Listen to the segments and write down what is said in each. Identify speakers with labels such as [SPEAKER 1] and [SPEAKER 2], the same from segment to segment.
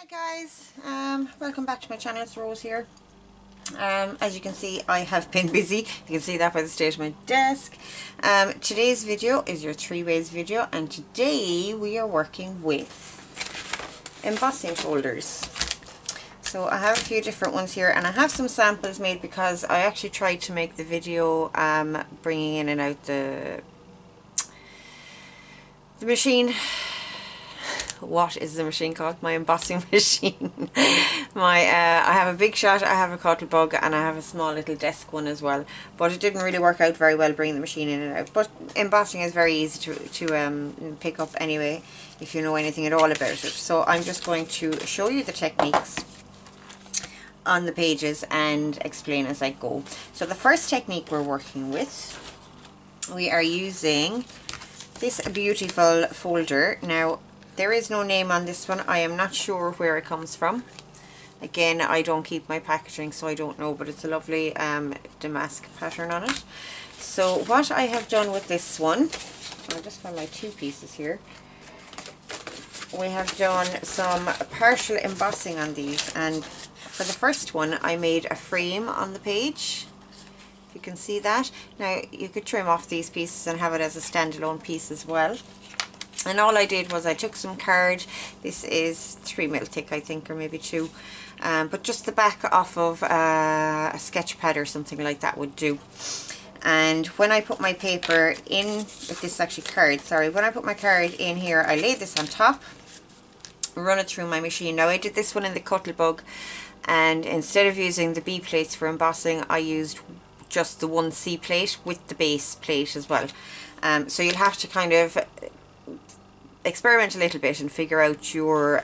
[SPEAKER 1] Hi guys, welcome back to my channel. It's Rose here. As you can see, I have been busy. You can see that by the state of my desk. Today's video is your 3 ways video, and today we are working with embossing folders. So I have a few different ones here, and I have some samples made because I actually tried to make the video bringing in and out the machine. What is the machine called? My embossing machine. I have a big shot, I have a Cuttlebug, and I have a small little desk one as well. But it didn't really work out very well bringing the machine in and out. But embossing is very easy to pick up anyway, if you know anything at all about it. So I'm just going to show you the techniques on the pages and explain as I go. So the first technique we're working with, we are using this beautiful folder. Now, there is no name on this one. I am not sure where it comes from. Again, I don't keep my packaging, so I don't know, but it's a lovely damask pattern on it. So what I have done with this one, I'll just find my 2 pieces here. We have done some partial embossing on these, and for the first one I made a frame on the page. You can see that. Now you could trim off these pieces and have it as a standalone piece as well. And all I did was I took some card. This is 3 mil thick, I think, or maybe 2. But just the back off of a sketch pad or something like that would do. And when I put my paper in, if this is actually card, sorry, when I put my card in here, I lay this on top, run it through my machine. Now I did this one in the Cuttlebug, and instead of using the B plates for embossing, I used just the 1 C plate with the base plate as well. So you'll have to kind of experiment a little bit and figure out your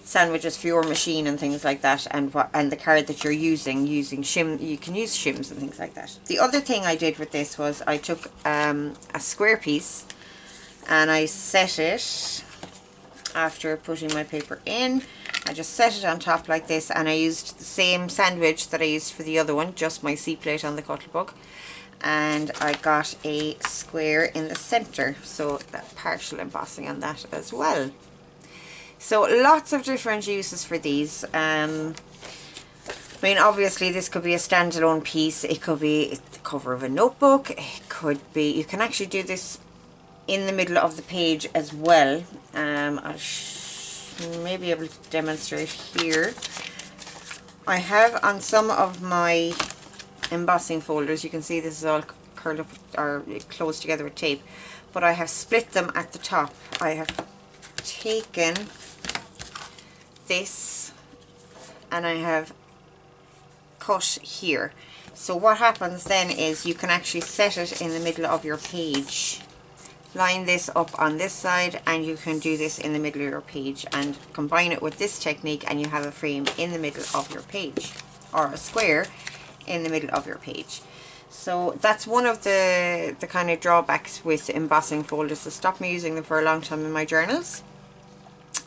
[SPEAKER 1] sandwiches for your machine and things like that, and the card that you're using shim. You can use shims and things like that. The other thing I did with this was I took a square piece and I set it, after putting my paper in, I just set it on top like this, and I used the same sandwich that I used for the other one, just my C plate on the Cuttlebug. And I got a square in the center, so that partial embossing on that as well. So lots of different uses for these. I mean, obviously this could be a standalone piece, it could be the cover of a notebook, it could be, you can actually do this in the middle of the page as well. I may be able to demonstrate here. I have on some of my embossing folders, you can see this is all curled up or closed together with tape, but I have split them at the top. I have taken this and I have cut here. So what happens then is you can actually set it in the middle of your page. Line this up on this side, and you can do this in the middle of your page and combine it with this technique, and you have a frame in the middle of your page, or a square in the middle of your page. So that's one of the kind of drawbacks with embossing folders. It stopped me using them for a long time in my journals.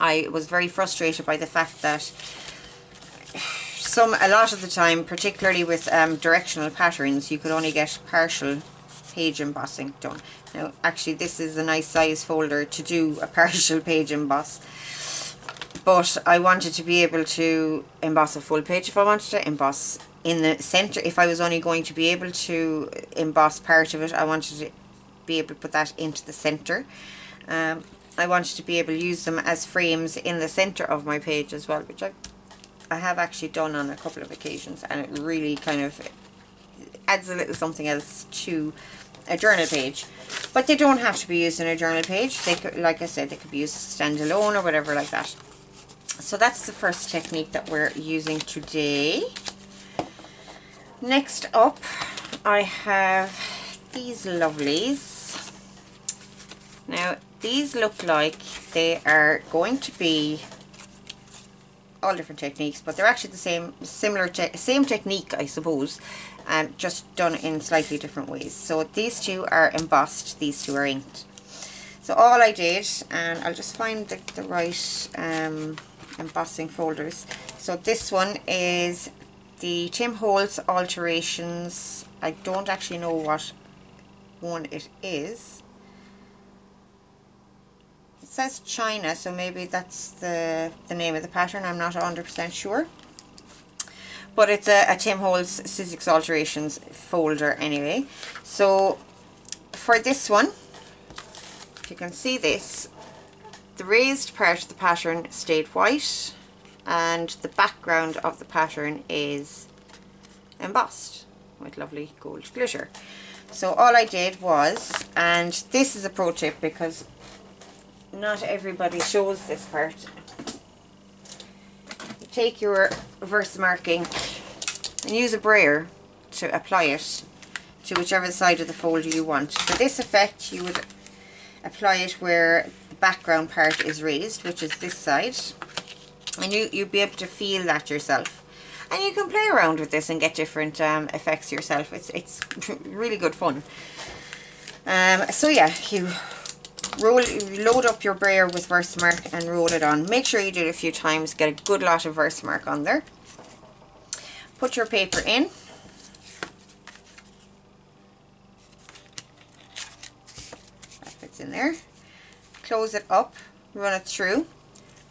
[SPEAKER 1] I was very frustrated by the fact that a lot of the time, particularly with directional patterns, you could only get partial page embossing done. Now actually this is a nice size folder to do a partial page emboss, but I wanted to be able to emboss a full page if I wanted to, emboss in the center. If I was only going to be able to emboss part of it, I wanted to be able to put that into the center. I wanted to be able to use them as frames in the center of my page as well, which I have actually done on a couple of occasions, and it really kind of adds a little something else to a journal page. But they don't have to be used in a journal page. They could, like I said, they could be used standalone or whatever like that. So that's the first technique that we're using today. Next up, I have these lovelies. Now these look like they are going to be all different techniques, but they're actually the same technique, I suppose, just done in slightly different ways. So these 2 are embossed, these 2 are inked. So all I did, and I'll just find the right embossing folders. So this one is the Tim Holtz Alterations. I don't actually know what one it is. says China, so maybe that's the name of the pattern. I'm not 100% sure. But it's a Tim Holtz Sizzix Alterations folder anyway. So for this one, if you can see this, the raised part of the pattern stayed white and the background of the pattern is embossed with lovely gold glitter. So all I did was, and this is a pro tip because not everybody shows this part, you take your Versamark ink and use a brayer to apply it to whichever side of the folder you want. For this effect you would apply it where the background part is raised, which is this side, and you'll be able to feel that yourself. And you can play around with this and get different effects yourself. It's really good fun. So yeah, you load up your brayer with Versamark and roll it on. Make sure you do it a few times, get a good lot of Versamark on there. Put your paper in. That fits in there. Close it up, run it through,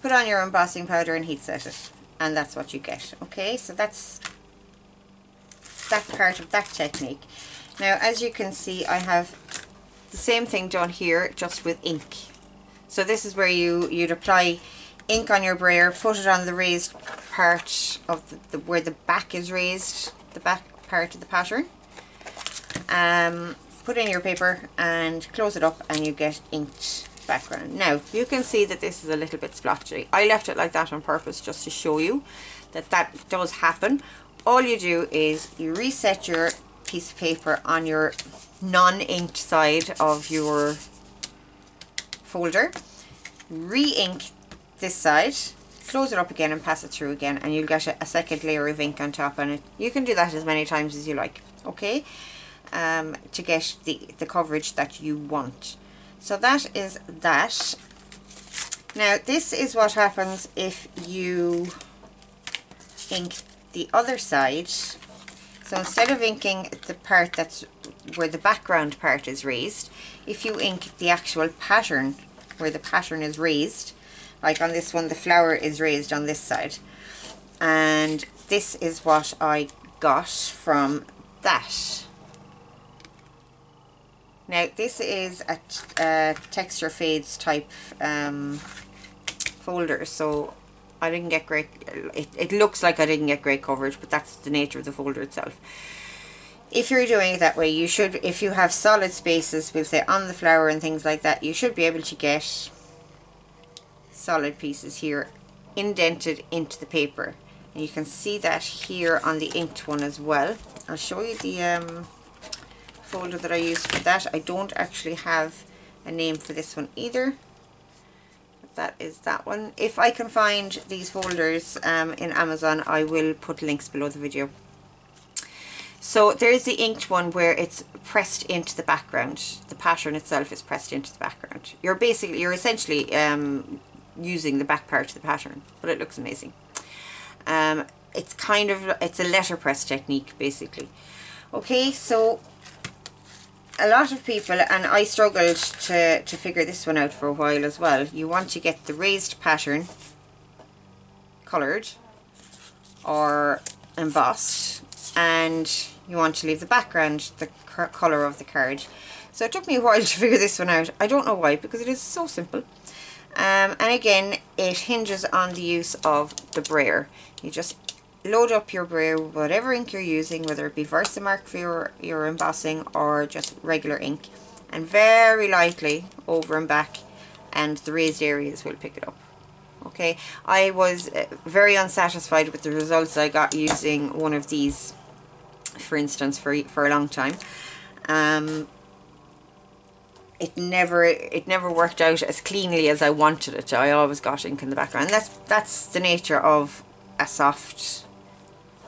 [SPEAKER 1] put on your embossing powder and heat set it. And that's what you get. Okay, so that's that part of that technique. Now, as you can see, I have the same thing done here, just with ink. So this is where you'd apply ink on your brayer, put it on the raised part of where the back is raised, the back part of the pattern. Put in your paper and close it up and you get inked background. Now you can see that this is a little bit splotchy. I left it like that on purpose just to show you that that does happen. All you do is you reset your piece of paper on your non-inked side of your folder, re-ink this side, close it up again and pass it through again, and you'll get a second layer of ink on top on it. You can do that as many times as you like, okay, to get the coverage that you want. So that is that. Now this is what happens if you ink the other side. So instead of inking the part that's where the background part is raised, if you ink the actual pattern where the pattern is raised, like on this one the flower is raised on this side, and this is what I got from that. Now this is a texture fades type folder, so I didn't get great, it looks like I didn't get great coverage, but that's the nature of the folder itself. If you're doing it that way, you should, if you have solid spaces, we'll say on the flower and things like that, you should be able to get solid pieces here indented into the paper. And you can see that here on the inked one as well. I'll show you the folder that I used for that. I don't actually have a name for this one either. That is that one. If I can find these folders in Amazon, I will put links below the video. So there's the inked one where it's pressed into the background. The pattern itself is pressed into the background. You're essentially using the back part of the pattern, but it looks amazing. It's a letterpress technique basically. Okay, so a lot of people, and I struggled to figure this one out for a while as well, you want to get the raised pattern coloured or embossed, and you want to leave the background the colour of the card. So it took me a while to figure this one out. I don't know why, because it is so simple. And again, it hinges on the use of the brayer. You just load up your brayer, whatever ink you're using, whether it be Versamark for your embossing or just regular ink, and very lightly over and back, and the raised areas will pick it up. Okay, I was very unsatisfied with the results I got using one of these, for instance, for a long time. It never worked out as cleanly as I wanted it to. I always got ink in the background. And that's the nature of a soft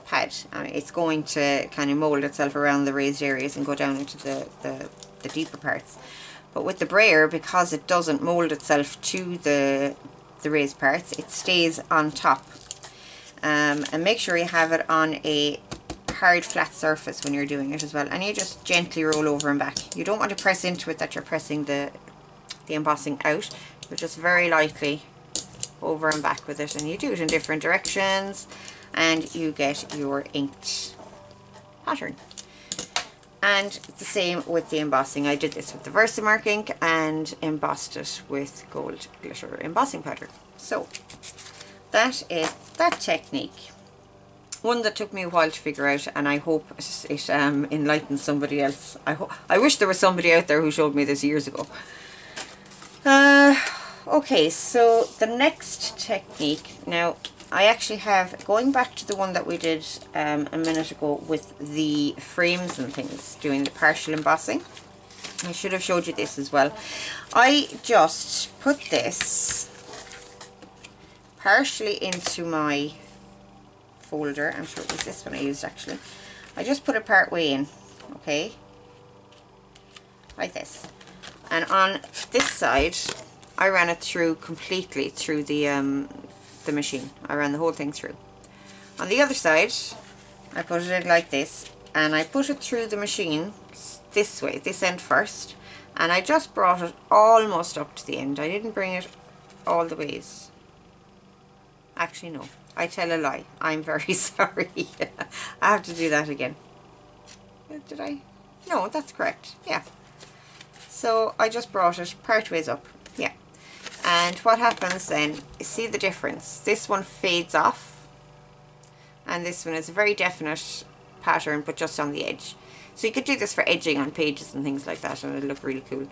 [SPEAKER 1] pad. I mean, it's going to kind of mold itself around the raised areas and go down into the deeper parts. But with the brayer, because it doesn't mold itself to the raised parts, it stays on top. And make sure you have it on a hard flat surface when you're doing it as well, and you just gently roll over and back. You don't want to press into it that you're pressing the embossing out. but just very lightly over and back with it, and you do it in different directions and you get your inked pattern. And the same with the embossing. I did this with the Versamark ink and embossed it with gold glitter embossing powder. So that is that technique. One that took me a while to figure out, and I hope it enlightens somebody else. I wish there was somebody out there who showed me this years ago. Okay, so the next technique, now I actually have, going back to the one that we did a minute ago with the frames and things, doing the partial embossing. I should have showed you this as well. I just put this partially into my folder. I'm sure it was this one I used actually. I just put it part way in, okay, like this. And on this side, I ran it through completely through the machine. I ran the whole thing through. On the other side, I put it in like this, and I put it through the machine this way, this end first, and I just brought it almost up to the end. I didn't bring it all the ways. Actually, no, I tell a lie. I'm very sorry. I have to do that again. Did I? No, that's correct. Yeah. So I just brought it part ways up. Yeah. And what happens then, see the difference? This one fades off, and this one is a very definite pattern, but just on the edge. So you could do this for edging on pages and things like that, and it'll look really cool.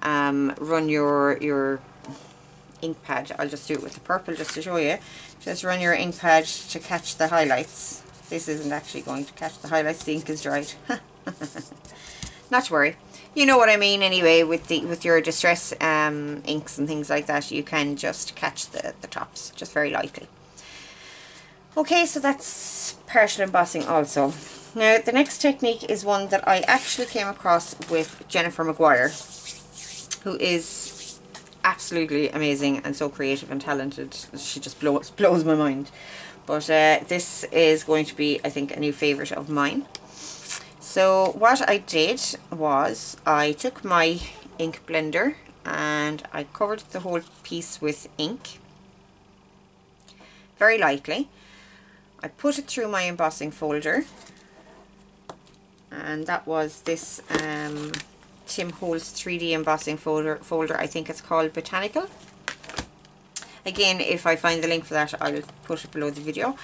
[SPEAKER 1] Run your ink pad. I'll just do it with the purple just to show you. Just run your ink pad to catch the highlights. This isn't actually going to catch the highlights. The ink is dried. Not to worry. You know what I mean anyway, with your distress inks and things like that, you can just catch the tops just very lightly. Okay, so that's partial embossing also. Now the next technique is one that I actually came across with Jennifer Maguire, who is absolutely amazing and so creative and talented. She just blows my mind. But this is going to be, I think, a new favourite of mine. So what I did was I took my ink blender and I covered the whole piece with ink very lightly. I put it through my embossing folder, and that was this Tim Holtz 3D embossing folder. I think it's called Botanical. Again, if I find the link for that, I'll put it below the video.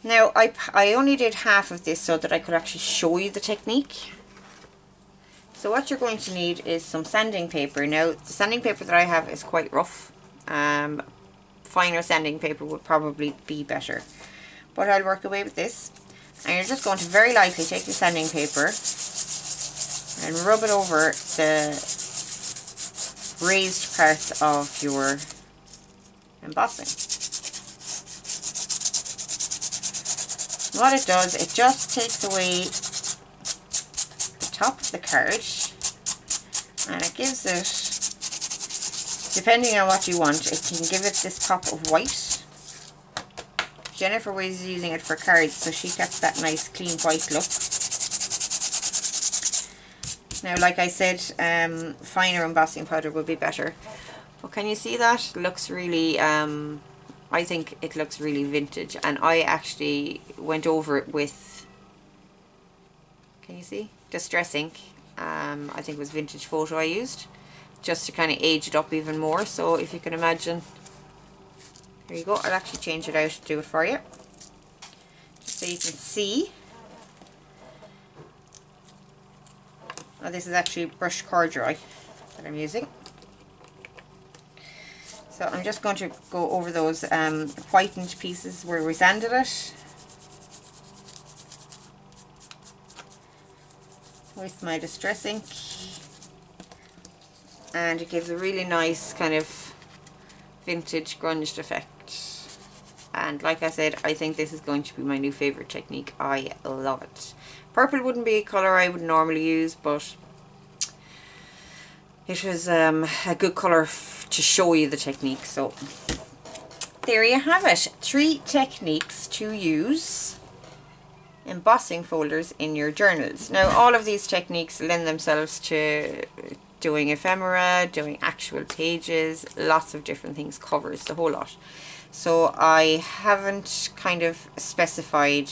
[SPEAKER 1] Now, I only did half of this so that I could actually show you the technique. So what you're going to need is some sanding paper. Now, the sanding paper that I have is quite rough. Finer sanding paper would probably be better. But I'll work away with this. And you're just going to very lightly take the sanding paper and rub it over the raised parts of your embossing. What it does, it just takes away the top of the card, and it gives it, depending on what you want, it can give it this pop of white. Jennifer was using it for cards, so she kept that nice clean white look. Now, like I said, finer embossing powder would be better. But can you see that? It looks really, I think it looks really vintage, and I actually went over it with, can you see? Distress ink. I think it was Vintage Photo I used, just to kind of age it up even more. So if you can imagine, there you go. I'll actually change it out to do it for you, just so you can see. Oh, this is actually brush corduroy that I'm using. So I'm just going to go over those whitened pieces where we sanded it with my distress ink, and it gives a really nice kind of vintage grunged effect. And like I said, I think this is going to be my new favourite technique. I love it. Purple wouldn't be a colour I would normally use, but it was a good colour to show you the technique. So there you have it, 3 techniques to use embossing folders in your journals. Now all of these techniques lend themselves to doing ephemera, doing actual pages, lots of different things, covers, the whole lot. So I haven't kind of specified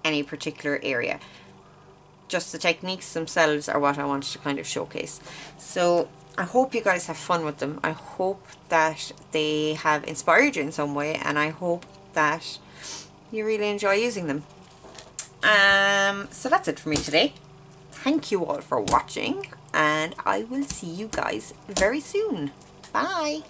[SPEAKER 1] any particular area. Just the techniques themselves are what I wanted to kind of showcase. So I hope you guys have fun with them. I hope that they have inspired you in some way, and I hope that you really enjoy using them. So that's it for me today. Thank you all for watching, and I will see you guys very soon. Bye!